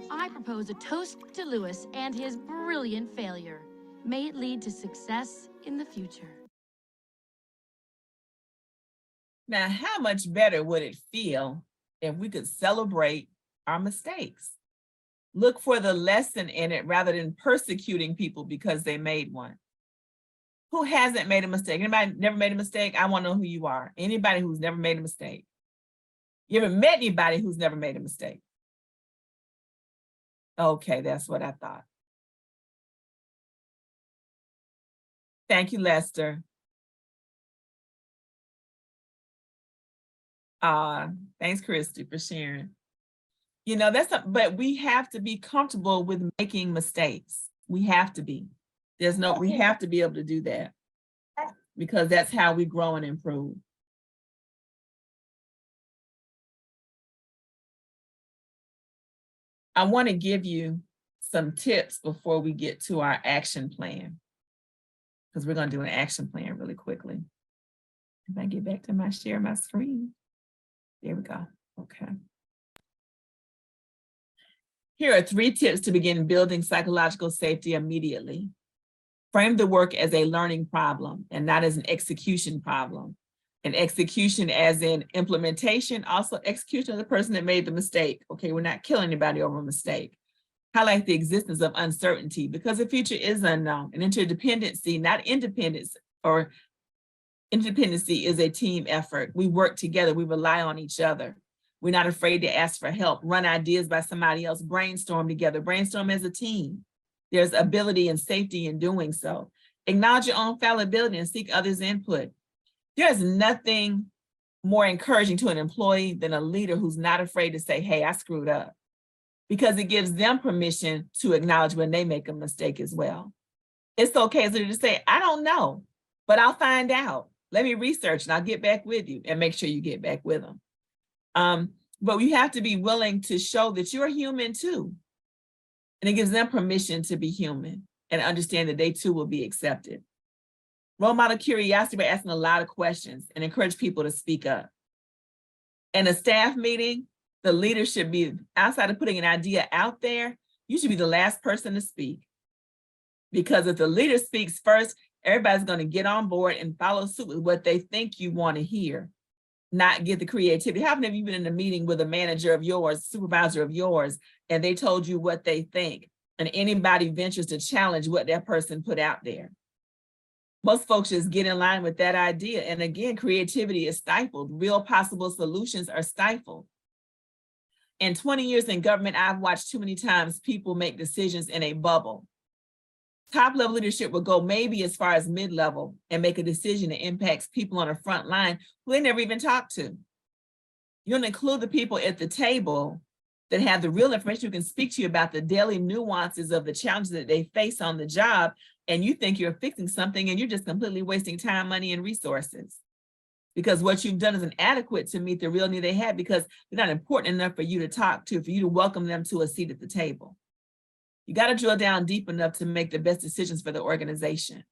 I propose a toast to Lewis and his brilliant failure. May it lead to success in the future. Now, how much better would it feel if we could celebrate our mistakes? Look for the lesson in it rather than persecuting people because they made one. Who hasn't made a mistake? Anybody never made a mistake? I want to know who you are. Anybody who's never made a mistake. You ever met anybody who's never made a mistake? Okay, that's what I thought. Thank you, Lester. Thanks, Christy, for sharing. You know, but we have to be comfortable with making mistakes. We have to be. We have to be able to do that because that's how we grow and improve. I want to give you some tips before we get to our action plan, because we're going to do an action plan really quickly. If I get back to share my screen. There we go. Okay. Here are 3 tips to begin building psychological safety immediately. Frame the work as a learning problem and not as an execution problem. And execution as in implementation, also execution of the person that made the mistake. Okay, we're not killing anybody over a mistake. Highlight the existence of uncertainty because the future is unknown. And interdependency, not independence, or interdependency is a team effort. We work together, we rely on each other. We're not afraid to ask for help, run ideas by somebody else, brainstorm together, brainstorm as a team. There's ability and safety in doing so. Acknowledge your own fallibility and seek others' input. There's nothing more encouraging to an employee than a leader who's not afraid to say, hey, I screwed up, because it gives them permission to acknowledge when they make a mistake as well. It's okay as a leader to say, I don't know, but I'll find out. Let me research and I'll get back with you, and make sure you get back with them. But you have to be willing to show that you're human too. And it gives them permission to be human and understand that they too will be accepted. Role model curiosity by asking a lot of questions and encourage people to speak up. In a staff meeting, the leader should be, outside of putting an idea out there, you should be the last person to speak. Because if the leader speaks first, everybody's going to get on board and follow suit with what they think you want to hear, not get the creativity. How many of you been in a meeting with a manager of yours, supervisor of yours, and they told you what they think, and anybody ventures to challenge what that person put out there? Most folks just get in line with that idea. And again, creativity is stifled. Real possible solutions are stifled. In 20 years in government, I've watched too many times people make decisions in a bubble. Top level leadership will go maybe as far as mid-level and make a decision that impacts people on the front line who they never even talked to. You don't include the people at the table that have the real information who can speak to you about the daily nuances of the challenges that they face on the job, and you think you're fixing something and you're just completely wasting time, money, and resources. Because what you've done is inadequate to meet the real need they have, because they're not important enough for you to talk to, for you to welcome them to a seat at the table. You got to drill down deep enough to make the best decisions for the organization.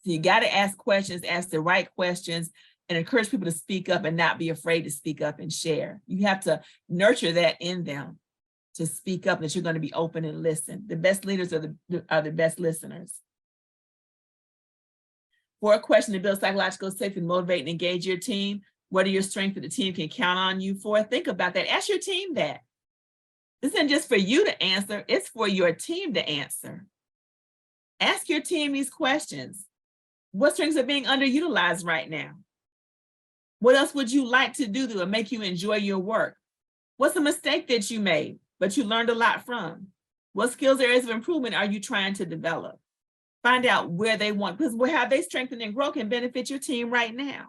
So you got to ask questions, ask the right questions, and encourage people to speak up and not be afraid to speak up and share. You have to nurture that in them to speak up, that you're going to be open and listen. The best leaders are the best listeners. For a question to build psychological safety, motivate and engage your team, what are your strengths that the team can count on you for? Think about that. Ask your team that. This isn't just for you to answer, it's for your team to answer. Ask your team these questions. What strengths are being underutilized right now? What else would you like to do that would make you enjoy your work? What's a mistake that you made, but you learned a lot from? What skills, areas of improvement are you trying to develop? Find out where they want, because how they strengthen and grow can benefit your team right now.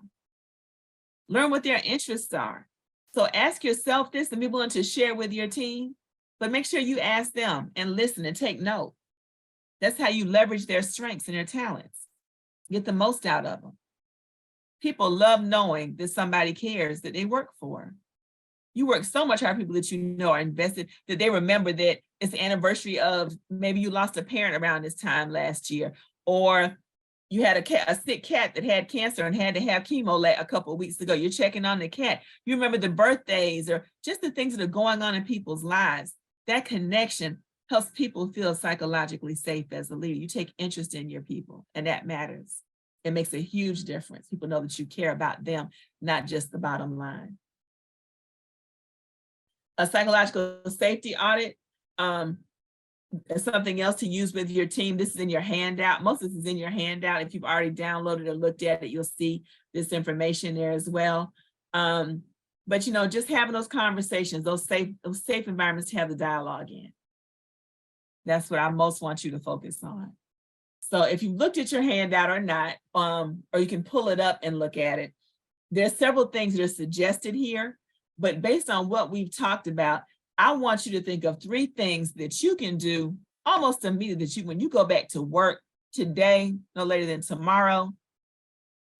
Learn what their interests are. So ask yourself this and be willing to share with your team, but make sure you ask them and listen and take note. That's how you leverage their strengths and their talents. Get the most out of them. People love knowing that somebody cares that they work for. You work so much hard, people that you know are invested, that they remember that it's the anniversary of, maybe you lost a parent around this time last year, or you had a sick cat that had cancer and had to have chemo a couple of weeks ago. You're checking on the cat. You remember the birthdays or just the things that are going on in people's lives. That connection helps people feel psychologically safe as a leader. You take interest in your people, and that matters. It makes a huge difference. People know that you care about them, not just the bottom line. A psychological safety audit is something else to use with your team. This is in your handout. Most of this is in your handout. If you've already downloaded or looked at it, you'll see this information there as well. But just having those conversations, those safe environments to have the dialogue in. That's what I most want you to focus on. So if you looked at your handout or not, or you can pull it up and look at it, there's several things that are suggested here, but based on what we've talked about, I want you to think of 3 things that you can do almost immediately, that when you go back to work today, no later than tomorrow,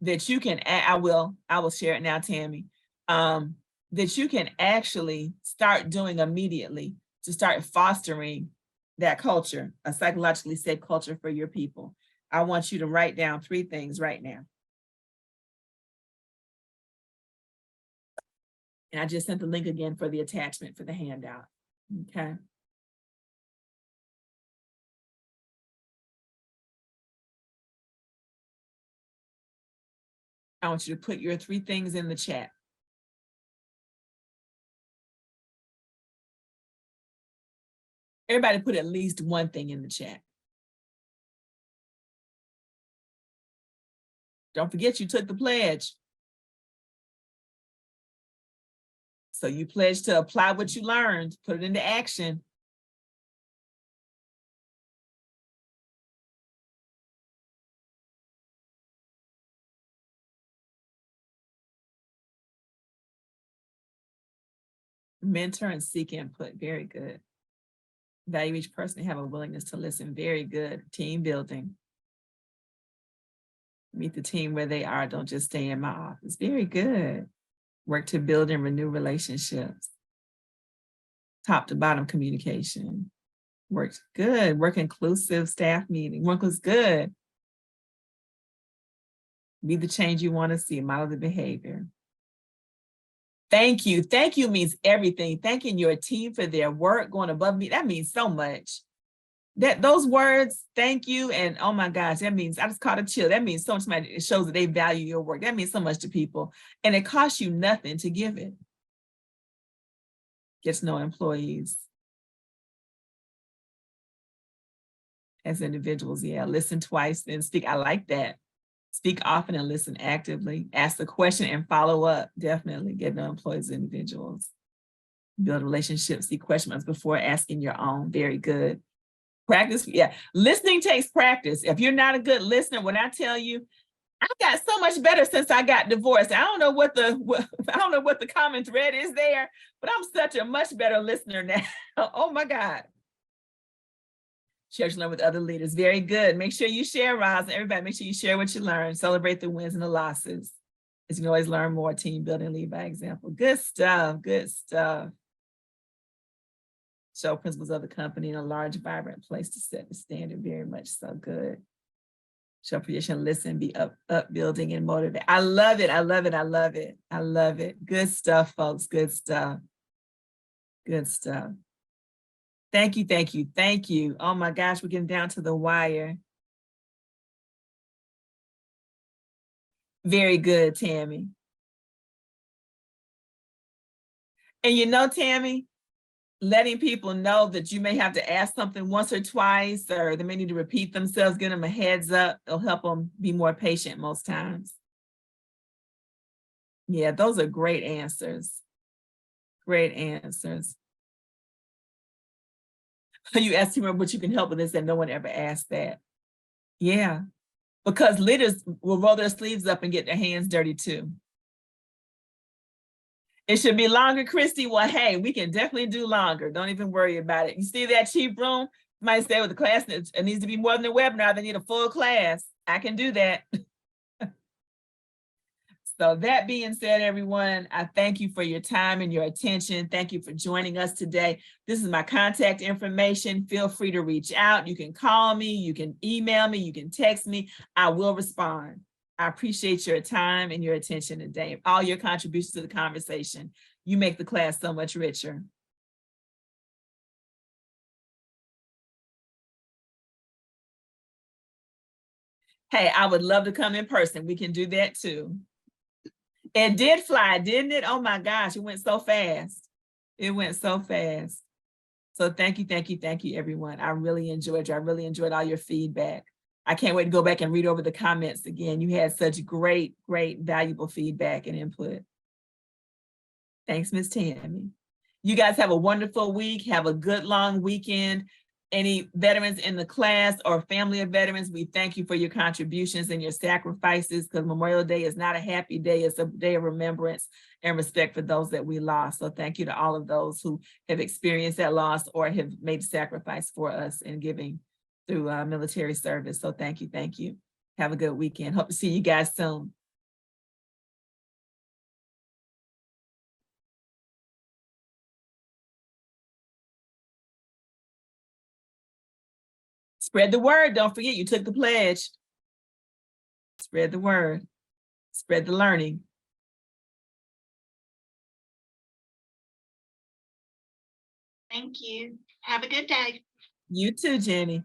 that you can, I will share it now, Tammy, that you can actually start doing immediately to start fostering that culture, a psychologically safe culture for your people. I want you to write down 3 things right now. And I just sent the link again for the attachment for the handout. Okay. I want you to put your 3 things in the chat. Everybody put at least 1 thing in the chat. Don't forget you took the pledge. So you pledged to apply what you learned, put it into action. Mentor and seek input, very good. Value each person and have a willingness to listen, very good. Team building. Meet the team where they are, don't just stay in my office, very good. Work to build and renew relationships. Top to bottom communication. Works good. Work inclusive staff meeting. Work was good. Be the change you want to see. Model the behavior. Thank you. Thank you means everything. Thanking your team for their work, going above me. That means so much. Those words, thank you, and oh my gosh, that means I just caught a chill. That means so much. It shows that they value your work. That means so much to people, and it costs you nothing to give it. Get to know employees as individuals. Yeah, listen twice, then speak. I like that. Speak often and listen actively. Ask the question and follow up. Definitely get to know employees, individuals. Build relationships. See questions before asking your own. Very good. Practice. Yeah, listening takes practice. If you're not a good listener, when I tell you, I got so much better since I got divorced. I don't know what the common thread is there, but I'm such a much better listener now. Oh my God. Share what you learn with other leaders. Very good. Make sure you share, Roz. Everybody, make sure you share what you learn. Celebrate the wins and the losses. As you can always learn more, team building, lead by example. Good stuff. Good stuff. Show principles of the company in a large, vibrant place to set the standard. Very much so. Good. Show appreciation, listen, be upbuilding and motivate. I love it. I love it. I love it. I love it. Good stuff, folks. Good stuff. Good stuff. Thank you. Thank you. Thank you. Oh my gosh, we're getting down to the wire. Very good, Tammy. And you know, Tammy, letting people know that you may have to ask something once or twice, or they may need to repeat themselves, give them a heads up. It'll help them be more patient most times. Yeah, those are great answers. Great answers. You asked him what you can help with this, and no one ever asked that. Yeah, because leaders will roll their sleeves up and get their hands dirty too. It should be longer, Christy. Well, hey, we can definitely do longer. Don't even worry about it. You see that cheap room? You might say with the class, it needs to be more than a webinar. They need a full class. I can do that. So that being said, everyone, I thank you for your time and your attention. Thank you for joining us today. This is my contact information. Feel free to reach out. You can call me, you can email me, you can text me. I will respond. I appreciate your time and your attention today, all your contributions to the conversation. You make the class so much richer. Hey, I would love to come in person. We can do that too. It did fly, didn't it? Oh my gosh, it went so fast. It went so fast. So thank you, thank you, thank you, everyone. I really enjoyed you. I really enjoyed all your feedback. I can't wait to go back and read over the comments again. You had such great, great, valuable feedback and input. Thanks, Ms. Tammy. You guys have a wonderful week. Have a good long weekend. Any veterans in the class or family of veterans, we thank you for your contributions and your sacrifices, because Memorial Day is not a happy day. It's a day of remembrance and respect for those that we lost. So thank you to all of those who have experienced that loss or have made sacrifice for us in giving through military service. So thank you, thank you. Have a good weekend. Hope to see you guys soon. Spread the word. Don't forget, you took the pledge. Spread the word. Spread the learning. Thank you. Have a good day. You too, Jenny.